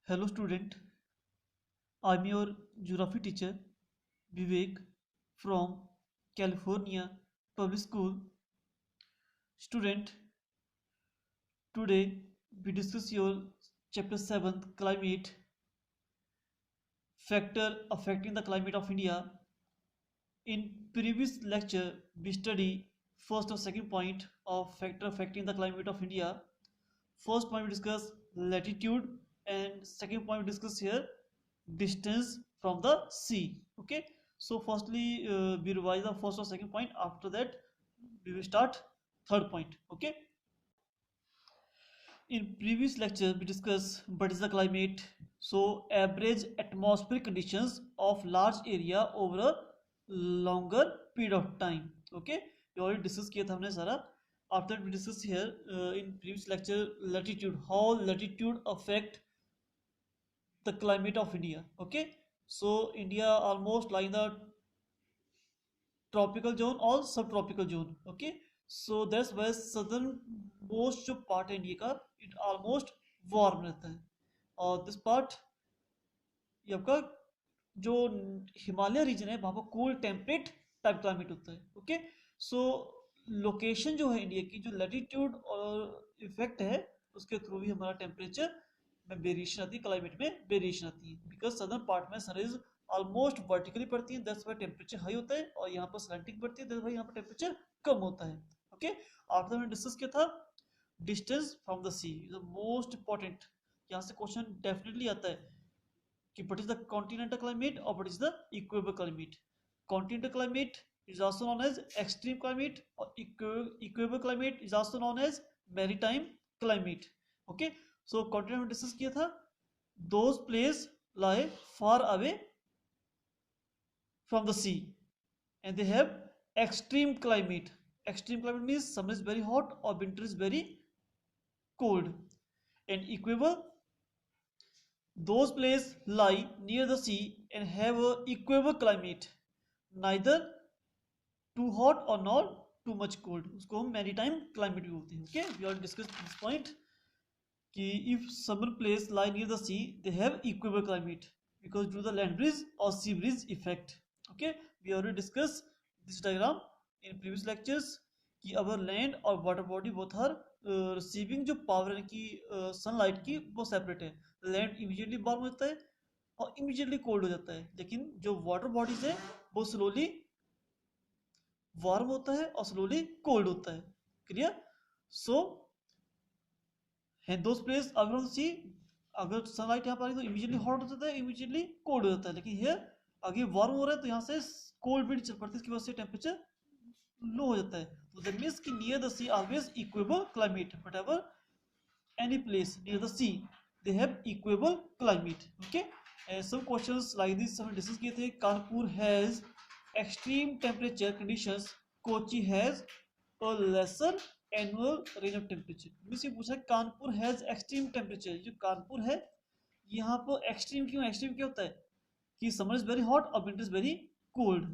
Hello student, I'm your geography teacher Vivek from California Public School. Student, today we discuss your chapter 7 climate factor affecting the climate of India. In previous lecture we study first or second point of factor affecting the climate of India. First point we discuss latitude and second point we discuss here distance from the sea. Okay, so firstly we revise the first or second point. After that we will start third point. Okay, in previous lecture we discussed what is the climate. So average atmospheric conditions of large area over a longer period of time. Okay, we already discussed किया था हमने सारा. After that we discuss here in previous lecture latitude, how latitude affect the climate of India. Okay, so India almost lie in the tropical zone or subtropical zone. Okay, so that's why southern most जो part है India का it almost warm रहता है. और this part ये आपका जो Himalaya reason है वहाँ पर कूल टेम्परेट टाइप क्लाइमेट होता है. ओके, सो लोकेशन जो है इंडिया की जो लैटिट्यूड और इफेक्ट है उसके थ्रू भी हमारा टेम्परेचर में वेरिएशन आती है, क्लाइमेट में वेरिएशन आती है. बिकॉज सदर्न पार्ट में सन इज ऑलमोस्ट वर्टिकली पड़ती है, दैट्स व्हाई टेम्परेचर हाई होता है, और यहाँ पर स्लैंटिंग पड़ती है, दैट्स व्हाई यहाँ पर टेम्परेचर कम होता है. ओके, आफ्टर हमने डिस्कस किया था distance from the sea is the most important. यहाँ से क्वेश्चन डेफिनेटली आता है कि what is the continental climate or what is the equatorial climate. Continental climate is also known as extreme climate, or equatorial climate is also known as maritime climate. Okay, so continent में discuss किया था those places lie far away from the sea and they have extreme climate. Extreme climate means summer is very hot or winter is very cold. And equatorial, those places lie near the sea and have a equatorial climate, neither too hot or not too much cold. उसको हम maritime climate भी बोलते हैं. Okay, we already discussed this point कि if summer place lie near the sea, they have equatorial climate because due to the land breeze or sea breeze effect. Okay, we already discussed this diagram in previous lectures कि our land और water body both are receiving जो power है कि sunlight की वो separate है. Land immediately warm होता है और इमीडिएटली कोल्ड हो जाता है, लेकिन जो वाटर बॉडीज है वो स्लोली वार्म होता है और स्लोली कोल्ड होता है. क्लियर? सो दोस प्लेस अगर सी अगर सनलाइट यहाँ पर आ रही तो इमीडिएटली हॉट हो जाता है, इमीडिएटली कोल्ड हो जाता है, लेकिन हियर आगे वार्म हो रहा है तो यहाँ से कोल्ड भी चल पड़ती है, इसकी वजह से टेम्परेचर लो हो जाता है. तो दैट मींस कि near the sea always equable climate, but ever any place near the sea they have equable climate. Okay, some questions like this हमने डिस्कस किए थे. Kanpur has extreme temperature conditions, Kochi has a lesser annual range of temperature. मुझसे पूछा Kanpur has extreme temperature. जो कानपुर है यहाँ पर extreme क्यों, extreme क्या होता है कि summer is very hot और winter is very cold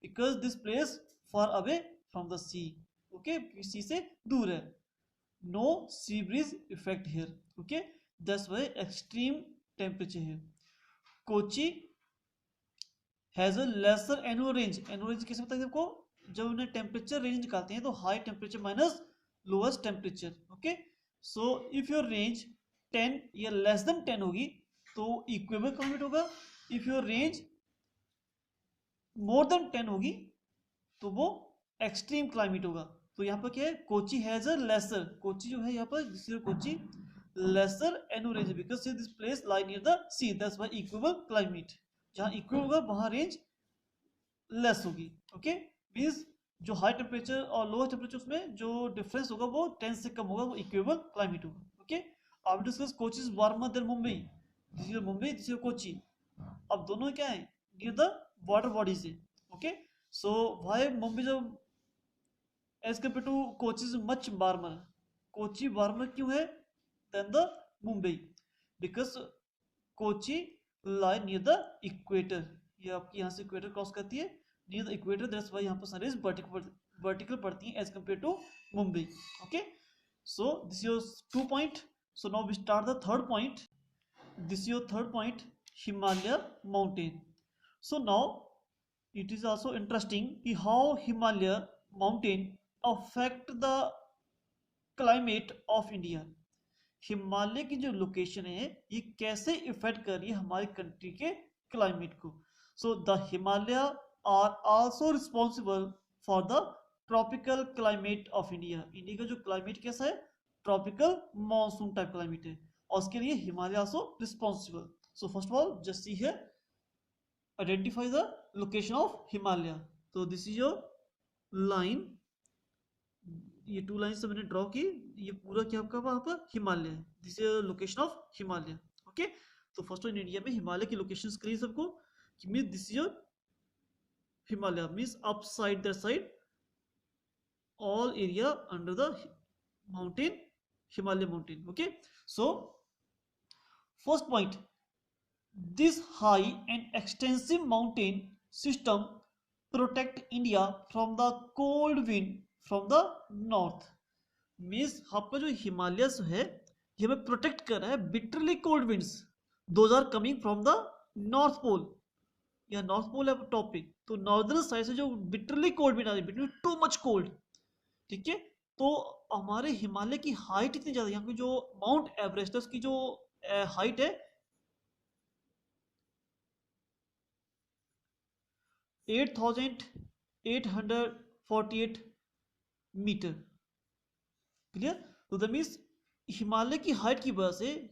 because this place far away from the sea. Okay, sea से दूर है. No sea breeze effect here. Okay, that's why extreme temperature here. Kochi has a lesser annual range. Annual range कैसे पता है आपको? जब उन्हें temperature range निकालते हैं तो high temperature minus lowest temperature. Okay, so if your range 10 या लेस देन 10 होगी तो इक्वेबल क्लाइमेट होगा. If your range more than 10 होगी तो वो एक्सट्रीम क्लाइमेट होगा. तो यहाँ पर क्या है, Kochi has a lesser, Kochi जो है यहाँ पर this is Kochi lesser annual range because this place lie near the sea, that's why equable climate. जहाँ इक्वल होगा वहाँ रेंज लेस होगी. ओके, मींस जो हाई टेम्परेचर और लोअर टेम्परेचर उसमें जो डिफरेंस होगा वो 10 से कम होगा, वो इक्वेबल क्लाइमेट होगा. ओके, अब discuss Kochi is warmer than Mumbai. This is Mumbai, this is Kochi. अब दोनों क्या है, नियर द वाटर बॉडी से. ओके, सो व्हाई मुंबई जब as compare to Kochi is much warmer. Kochi warmer क्यों है then the Mumbai? Because Kochi lie near the equator. ये आपकी यहाँ से इक्वेटर क्रॉस करती है near the equator, that's why यहाँ पर सन रेज वर्टिकल पड़ती है as compare to Mumbai. Okay, so this your 2 point. So now we start the third point. this is your third point, Himalaya mountain. So now it is also interesting how Himalaya mountain affect the climate of India. Himalaya की जो location है ये कैसे effect कर रही है हमारी country के क्लाइमेट को. So the Himalaya are also responsible for the tropical climate of India. India का जो क्लाइमेट कैसा है, ट्रॉपिकल मॉनसून टाइप क्लाइमेट है, और उसके लिए Himalaya also responsible. So first of all just see here, identify the location of Himalaya. तो दिस इज योर लाइन, ये 2 लाइन से मैंने ड्रॉ की, ये पूरा क्या आपका वहां पर हिमालय है. This is location of Himalaya. Okay, तो फर्स्ट ऑफ इंडिया में हिमालय की लोकेशंस करिए सबको कि mean this is your Himalaya, means up side that side all area under the mountain, Himalaya mountain. Okay, so first point, this high and extensive mountain system protect India from the cold wind from the north. Means आपका जो हिमालय है ये हमें protect कर रहा है bitterly cold winds, those are coming from the north pole. या north पोल है टॉप पे, तो नॉर्दर्न साइड से जो बिटरली कोल्ड विंड आ रही है, बिटरली टू मच कोल्ड. ठीक है, तो हमारे हिमालय की हाइट इतनी ज्यादा, यहाँ पे जो माउंट एवरेस्ट है उसकी जो हाइट है 8,848 मीटर. क्लियर? तो दैट मींस हिमालय की हाइट की वजह से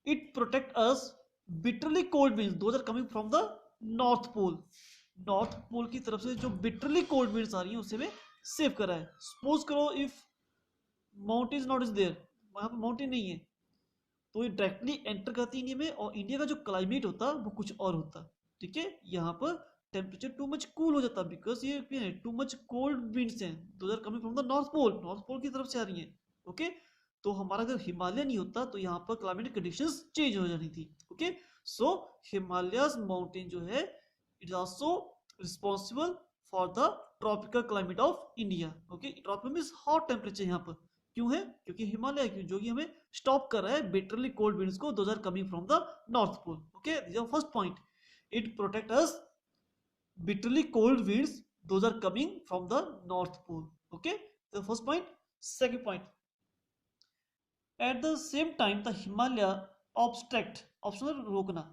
it protect us bitterly cold winds, those are coming from the north pole. North pole की तरफ से जो बिटरली कोल्ड विंड्स आ रही है उससे हमें सेव कर रहा है. सपोज करो if mountain not is there, वहां पर माउंटेन नहीं है, तो ये डायरेक्टली एंटर करती इंडिया में, और इंडिया का जो क्लाइमेट होता वो कुछ और होता. ठीक है, यहाँ पर टेम्परेचर टू मच कूल हो जाता, बिकॉज ये टू मच कोल्ड विंड्स हैं, those are coming from the north pole, north pole की तरफ से आ रही हैं. ओके, तो हमारा अगर हिमालय नहीं होता तो यहाँ पर क्लाइमेटिक कंडीशंस चेंज हो जानी थी. ओके, सो हिमालयस माउंटेन जो है it is also responsible for the tropical climate of India. Okay, tropical means hot temperature यहाँ पर क्यों है, क्योंकि हिमालय क्यों जो कि हमें स्टॉप कर रहा है बिटरली कोल्ड विंड्स को, those are coming from the north pole. Okay, this is first point, it protect us bitterly cold winds, those are coming from the north pole. Okay, the first point. Second point, at the same time the Himalaya obstruct rokna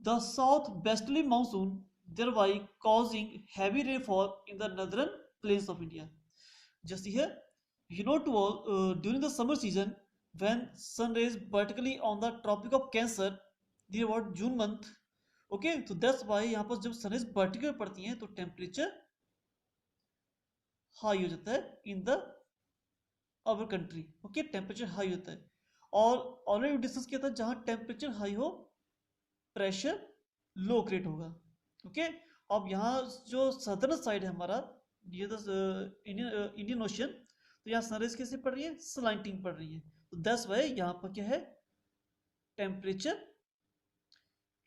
the south westerly monsoon, thereby causing heavy rainfall in the northern plains of India. Just here, you know to all, during the summer season when sun rays vertically on the tropic of Cancer near about June month. Okay, तो that's why यहाँ पर जब sunrise vertical पड़ती हैं तो temperature high हो जाता है in the our country. Okay, temperature high होता है, और ऑलरेडी डिस्कस किया था जहां टेम्परेचर हाई हो प्रेशर लो क्रिएट होगा. ओके, अब यहाँ जो सदर्न साइड है हमारा, ये इंडियन ओशियन, तो यहाँ सनराइज कैसे पड़ रही है, स्लाइंटिंग पड़ रही है. तो दैट्स वाई यहाँ पर क्या है, टेम्परेचर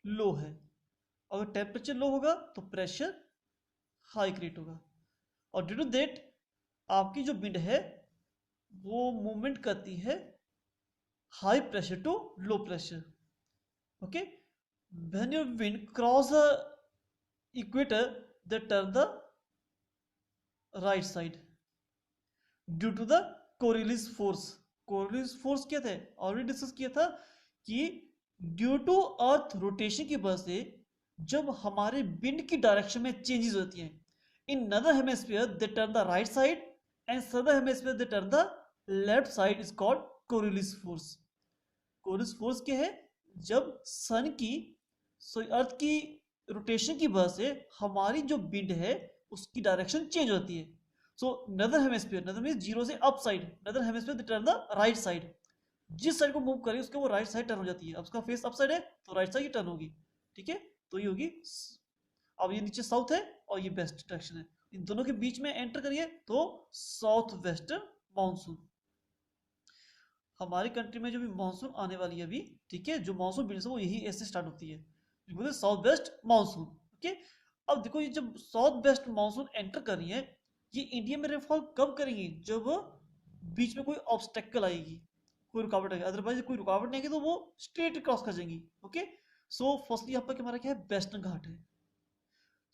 लो है. अगर टेम्परेचर लो होगा तो प्रेशर हाई क्रिएट होगा, और ड्यू टू दैट आपकी जो विंड है वो मूवमेंट करती है high pressure to low pressure. Okay, when your wind cross the equator they turn the right side due to the Coriolis force. Coriolis force क्या था, ऑलरेडी डिस्कस किया था कि ड्यू टू अर्थ रोटेशन की वजह से जब हमारे विंड की डायरेक्शन में चेंजेस होती हैं, in northern hemisphere they turn the right side and southern hemisphere they turn the left side, is called Coriolis force. Coriolis force क्या है, जब सन की अर्थ की रोटेशन की वजह से हमारी जो विंड है उसकी डायरेक्शन चेंज होती है. So northern hemisphere, northern means zero से up side, northern hemisphere they turn the right side, जिस साइड को मूव करेगी उसके वो राइट साइड टर्न हो जाती है. अब उसका फेस अप साइड है तो राइट साइड टर्न होगी. ठीक है, तो ये होगी, अब ये नीचे साउथ है और ये वेस्ट डायरेक्शन है, इन दोनों के बीच में एंटर करिए तो साउथ वेस्टर्न मानसून. हमारी कंट्री में जो भी मानसून आने वाली है अभी, ठीक है, जो मानसून विंड्स है वो यही ऐसे स्टार्ट होती है, साउथ वेस्ट मानसून. ओके, अब देखो ये जब साउथ वेस्ट मानसून एंटर कर रही है, ये इंडिया में रेनफॉल कब करेंगी, जब बीच में कोई ऑब्स्टेकल आएगी. कोई रुकावट आएगी, अदरवाइज कोई रुकावट नहीं आएगी तो वो स्ट्रेट क्रॉस कर जाएंगी। ओके, सो फर्स्टली यहाँ पर हमारा क्या है, वेस्टर्न घाट है।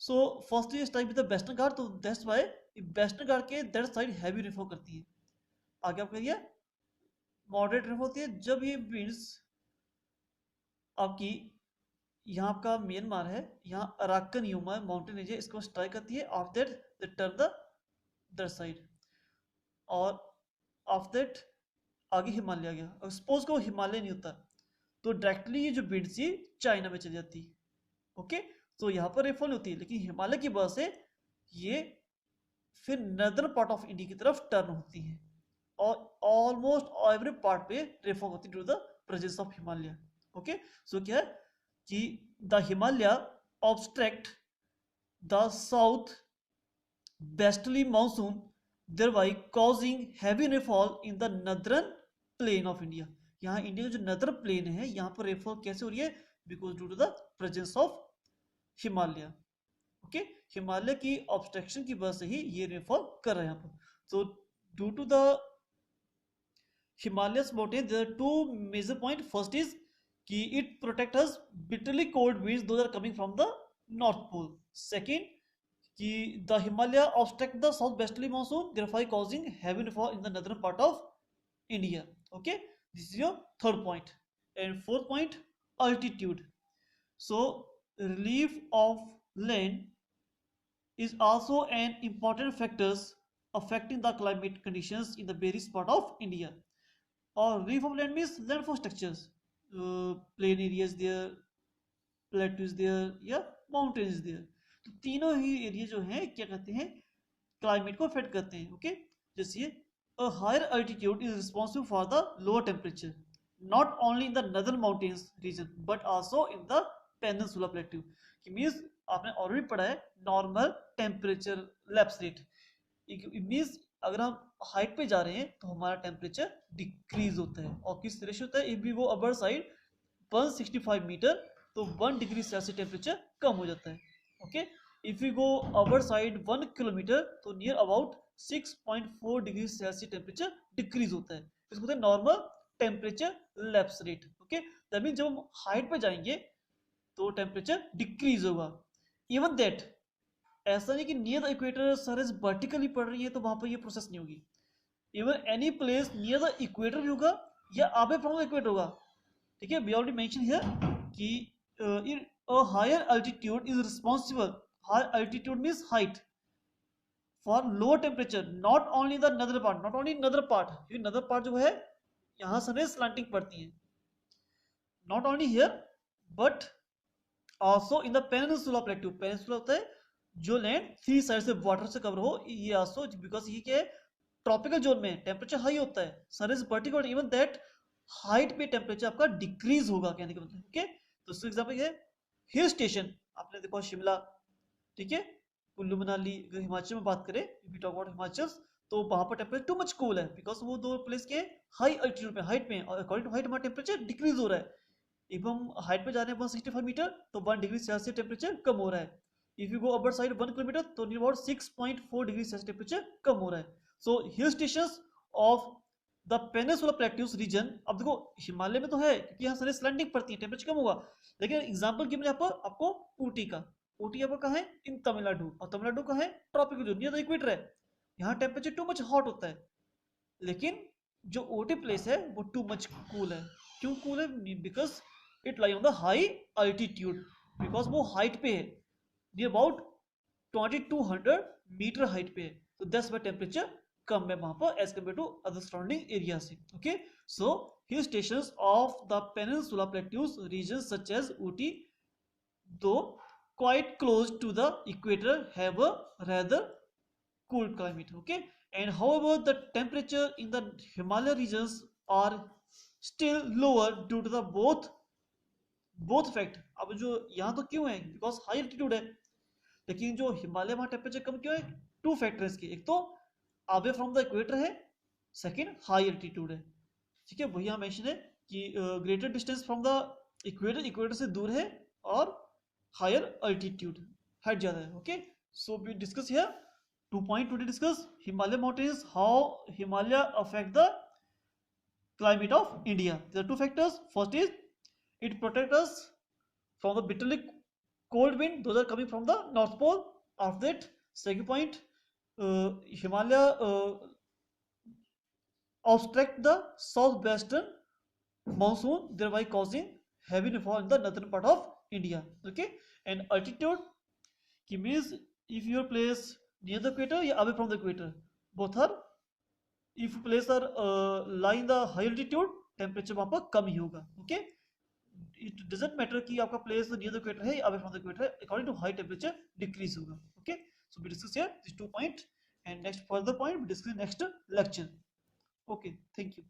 So firstly strike with the Western Ghat, तो दैट्स व्हाई वेस्टर्न घाट के दैट साइड हैवी रेनफॉल करती है। आगे आप करिए, मॉडरेट रेनफॉल होती है जब ये विंड्स आपकी, यहाँ आपका म्यांमार है, यहाँ अराकन यूमा माउंटेन रेंज है, इसको स्ट्राइक करती है। After that they turn the that side, और आफ्टर दैट आगे हिमालय आ गया। और सपोज को हिमालय नहीं होता तो डायरेक्टली ये जो विंड्स ये चाइना में चली जाती है। ओके, तो यहाँ पर रेनफॉल होती है, लेकिन हिमालय की वजह से ये फिर नदर्न पार्ट ऑफ इंडिया की तरफ टर्न होती है, और ऑलमोस्ट एवरी पार्ट पे रेनफॉल होती है due the presence of Himalaya. Okay, so क्या है कि the Himalaya obstruct the south westerly monsoon thereby causing heavy rainfall in the northern plain of India। यहाँ इंडिया का जो नदर प्लेन है यहाँ पर रेनफॉल कैसे हो रही है, because due to the presence of Himalaya. Okay, Himalaya की ऑब्स्ट्रक्शन की वजह से ही ये रेनफॉल कर रहा है यहाँ पर। So due to the Himalayas mountain there are two major point. First is कि it protect us bitterly cold winds those are coming from the north pole। Second कि the Himalaya obstruct the southwesterly monsoon thereby causing heavy rainfall in the northern part of India। Okay, this is your third point। And fourth point, altitude। So relief of land is also an important factors affecting the climate conditions in the various part of India। Or relief of land means landfall structures, plain areas there, plateaus there, या mountains there। तो तीनों ही area जो हैं क्या कहते हैं, climate को affect करते हैं। ओके, जैसे a higher altitude is responsible for the lower temperature not only in the northern mountains region but also in the peninsula plateau. कि मींस आपने ऑलरेडी पढ़ा है normal temperature lapse rate. It means अगर हम height पे जा रहे हैं तो हमारा टेम्परेचर डिक्रीज होता है, और किस तरह से होता है, if we go upper side 165 metre तो 1 डिग्री सेल्सियस टेम्परेचर कम हो जाता है। Okay, if you go our side 1 kilometre तो near about 6.4 degree Celsius temperature decrease होता है। इसको बोलते हैं normal temperature lapse rate. Okay, that means जब हम हाइट पे जाएंगे तो टेम्परेचर डिक्रीज होगा। इवन दैट ऐसा नहीं कि नियर द इक्वेटर सरज वर्टिकली पड़ रही है तो वहां पर ये प्रोसेस नहीं होगी। Even any place near the equator भी होगा या अवे फ्रॉम द इक्वेटर होगा। ठीक है, वी ऑलरेडी मेंशन हियर कि a higher altitude is responsible, high altitude means height, for lower temperature not only the northern part, not only northern part, ये northern part जो है यहाँ sunrays slanting पड़ती है, not only here but also in the peninsula plateau। peninsula होता है जो land three side से वाटर से कवर हो, ये also because ये क्या है ट्रॉपिकल जोन में टेम्परेचर हाई होता है, sunrays vertical, even that height पे टेम्परेचर आपका डिक्रीज होगा कहने का मतलब। ओके, तो इसका एग्जांपल है हिल स्टेशन, आपने देखो शिमला, ठीक है, कुल्लू मनाली। अगर हिमाचल में बात करें, हिमाचल, तो वहां पर टेम्परेचर टू मच कूल है बिकॉज वो दो प्लेस के हाई अल्टीट्यूड पे, हाइट में, और अकॉर्डिंग टू हाइट हमारा टेम्परेचर डिक्रीज हो रहा है। इफ हम हाइट पे जा रहे हैं 165 मीटर तो 1 डिग्री सेल्सियस टेम्परेचर कम हो रहा है। If you go upper side 1 kilometre तो near about 6.4 degree Celsius temperature कम हो रहा है। So hill stations of the peninsula plateaus region, अब देखो हिमालय में तो है क्योंकि यहाँ सारे स्लैंडिंग पड़ती है, टेम्परेचर कम होगा, लेकिन एग्जांपल गिवन यहाँ पर आपको ऊटी का। ऊटी यहाँ पर कहाँ है, इन तमिलनाडु, और तमिलनाडु कहाँ है, tropical zone, near the equator है। यहाँ टेम्परेचर टू मच हॉट होता है, लेकिन जो ऊटी प्लेस है वो टू मच कूल है। क्यों कूल है, because it lie on the high altitude, because वो हाइट पे है, नियर अबाउट 2200 मीटर हाइट पे है, तो दैट्स व्हाई टेम्परेचर कम है वहां पर as compare to other surrounding area से। Okay, so hill stations of the peninsula plateaus region such as Ooty though quite close to the equator have a rather cool climate। okay, and however the temperature in the Himalaya regions are still lower due to the both fact। अब जो यहाँ तो क्यों है, because high altitude है, लेकिन जो हिमालय वहां टेम्परेचर कम क्यों है, टू फैक्टर्स के, एक तो अवे फ्रॉम द इक्वेटर है, सेकंड हाई एल्टीट्यूड है। ठीक है, वही यहाँ मेंशन है कि greater distance from the equator, equator से दूर है, और हायर अल्टीट्यूड हाइट ज्यादा है। Okay, so we discuss here 2 point to discuss Himalaya mountains, how Himalaya affect the climate of India. There are two factors. First is it protects us from the bitterly cold wind. Those are coming from the North Pole. After that, second point, Himalaya obstruct the southwestern monsoon, thereby causing heavy rainfall in the northern part of India. Okay, and altitude means if your place near the equator or away from the equator, both are, if place are lie in the high altitude, temperature वहां पर कम ही होगा. Okay, it doesn't matter कि आपका place near the equator है या away from the equator है, according to high temperature decrease होगा. Okay, so we discuss here this 2 point, and next further point we discuss next lecture. Okay, thank you.